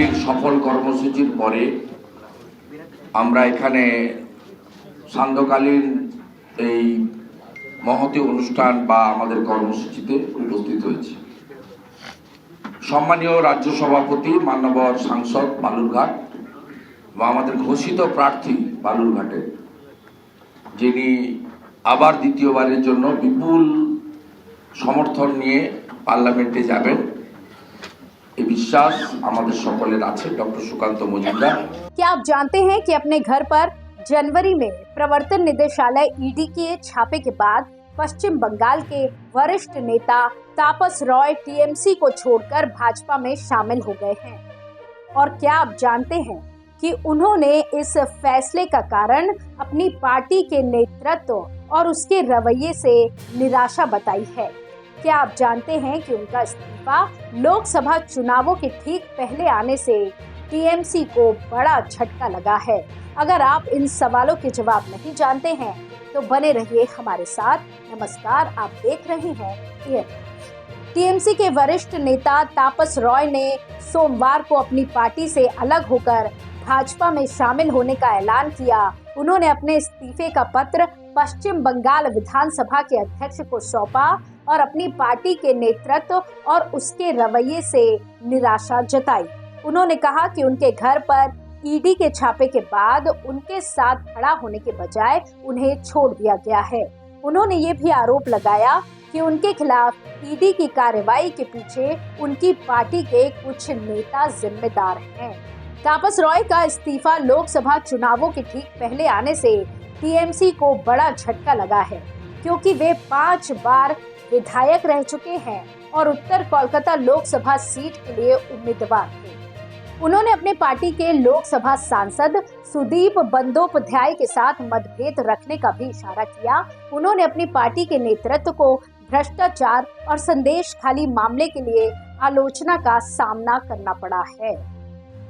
পার্টির সফল কর্মসূচির পরে আমরা এখানে সান্ধ্যকালীন এই মহতী অনুষ্ঠান বা আমাদের কর্মসূচিতে উপস্থিত হয়েছি। সম্মানীয় রাজ্য সভাপতি মান্যবর সাংসদ বালুরঘাট বা আমাদের ঘোষিত প্রার্থী বালুরঘাটে, যিনি আবার দ্বিতীয়বারের জন্য বিপুল সমর্থন নিয়ে পার্লামেন্টে যাবেন, ये विश्वास हमारे सकलेर आछे। डॉक्टर सुकांत मजुमदार, क्या आप जानते हैं कि अपने घर पर जनवरी में प्रवर्तन निदेशालय ईडी के छापे के बाद पश्चिम बंगाल के वरिष्ठ नेता तापस रॉय टीएमसी को छोड़कर भाजपा में शामिल हो गए हैं? और क्या आप जानते हैं कि उन्होंने इस फैसले का कारण अपनी पार्टी के नेतृत्व और उसके रवैये से निराशा बताई है? क्या आप जानते हैं कि उनका इस्तीफा लोकसभा चुनावों के ठीक पहले आने से टीएमसी को बड़ा झटका लगा है? अगर आप इन सवालों के जवाब नहीं जानते हैं तो बने रहिए हमारे साथ। नमस्कार, आप देख रहे हैं टीएमसी के वरिष्ठ नेता तापस रॉय ने सोमवार को अपनी पार्टी से अलग होकर भाजपा में शामिल होने का ऐलान किया। उन्होंने अपने इस्तीफे का पत्र पश्चिम बंगाल विधानसभा के अध्यक्ष को सौंपा और अपनी पार्टी के नेतृत्व और उसके रवैये से निराशा जताई। उन्होंने कहा कि उनके घर पर ईडी के छापे के बाद उनके साथ खड़ा होने के बजाय उन्हें छोड़ दिया गया है। उन्होंने ये भी आरोप लगाया कि उनके खिलाफ ईडी की कार्रवाई के पीछे उनकी पार्टी के कुछ नेता जिम्मेदार हैं। तापस रॉय का इस्तीफा लोकसभा चुनावों के ठीक पहले आने से टीएमसी को बड़ा झटका लगा है, क्योंकि वे 5 बार विधायक रह चुके हैं और उत्तर कोलकाता लोकसभा सीट के लिए उम्मीदवार थे। उन्होंने अपने पार्टी के लोकसभा सांसद सुदीप बंदोपाध्याय के साथ मतभेद रखने का भी इशारा किया। उन्होंने अपनी पार्टी के नेतृत्व को भ्रष्टाचार और संदेश खाली मामले के लिए आलोचना का सामना करना पड़ा है।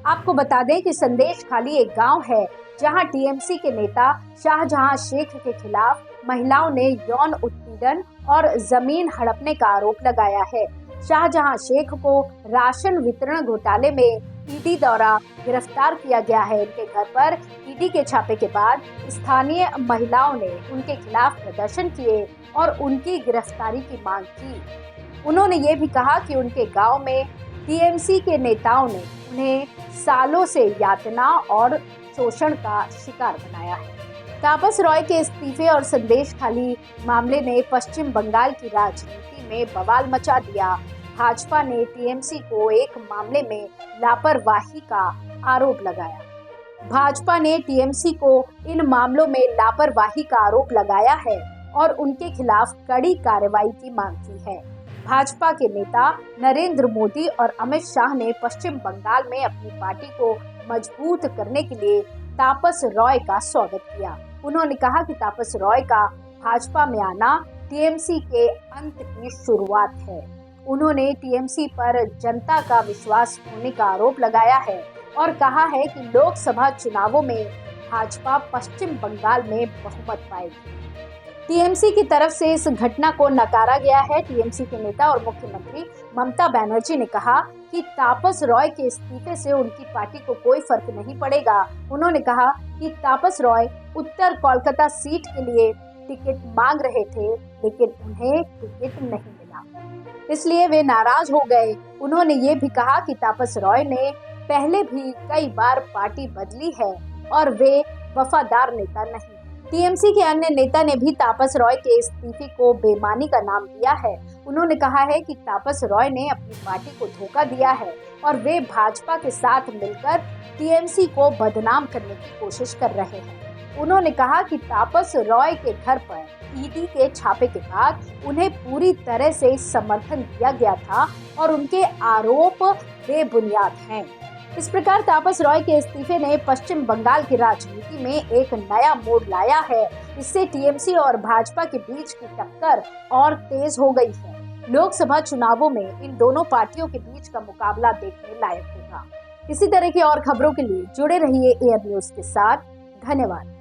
आपको बता दें कि संदेश खाली एक गांव है जहां टीएमसी के नेता शाहजहां शेख के खिलाफ महिलाओं ने यौन उत्पीड़न और जमीन हड़पने का आरोप लगाया है। शाहजहां शेख को राशन वितरण घोटाले में ईडी द्वारा गिरफ्तार किया गया है। उनके घर पर ईडी के छापे के बाद स्थानीय महिलाओं ने उनके खिलाफ प्रदर्शन किए और उनकी गिरफ्तारी की मांग की। उन्होंने ये भी कहा कि उनके गांव में टीएमसी के नेताओं ने उन्हें सालों से यातना और शोषण का शिकार बनाया है। तापस रॉय के इस्तीफे और संदेश खाली मामले ने पश्चिम बंगाल की राजनीति में बवाल मचा दिया। भाजपा ने टीएमसी को एक मामले में लापरवाही का आरोप लगाया। भाजपा ने टीएमसी को इन मामलों में लापरवाही का आरोप लगाया है और उनके खिलाफ कड़ी कार्रवाई की मांग की है। भाजपा के नेता नरेंद्र मोदी और अमित शाह ने पश्चिम बंगाल में अपनी पार्टी को मजबूत करने के लिए तापस रॉय का स्वागत किया। उन्होंने कहा कि तापस रॉय का भाजपा में आना टीएमसी के अंत की शुरुआत है। उन्होंने टीएमसी पर जनता का विश्वास खोने का आरोप लगाया है और कहा है कि लोकसभा चुनावों में भाजपा पश्चिम बंगाल में बहुमत पाएगी। टीएमसी की तरफ से इस घटना को नकारा गया है। टीएमसी के नेता और मुख्यमंत्री ममता बनर्जी ने कहा कि तापस रॉय के इस्तीफे से उनकी पार्टी को कोई फर्क नहीं पड़ेगा। उन्होंने कहा कि तापस रॉय उत्तर कोलकाता सीट के लिए टिकट मांग रहे थे, लेकिन उन्हें टिकट नहीं मिला, इसलिए वे नाराज हो गए। उन्होंने ये भी कहा कि तापस रॉय ने पहले भी कई बार पार्टी बदली है और वे वफादार नेता नहीं। टीएमसी के अन्य नेता ने भी तापस रॉय के इस्तीफे को बेईमानी का नाम दिया है। उन्होंने कहा है कि तापस रॉय ने अपनी पार्टी को धोखा दिया है और वे भाजपा के साथ मिलकर टीएमसी को बदनाम करने की कोशिश कर रहे हैं। उन्होंने कहा कि तापस रॉय के घर पर ईडी के छापे के बाद उन्हें पूरी तरह से समर्थन दिया गया था और उनके आरोप बेबुनियाद हैं। इस प्रकार तापस रॉय के इस्तीफे ने पश्चिम बंगाल की राजनीति में एक नया मोड़ लाया है। इससे टीएमसी और भाजपा के बीच की टक्कर और तेज हो गई है। लोकसभा चुनावों में इन दोनों पार्टियों के बीच का मुकाबला देखने लायक होगा। इसी तरह की और खबरों के लिए जुड़े रहिए एयर न्यूज के साथ। धन्यवाद।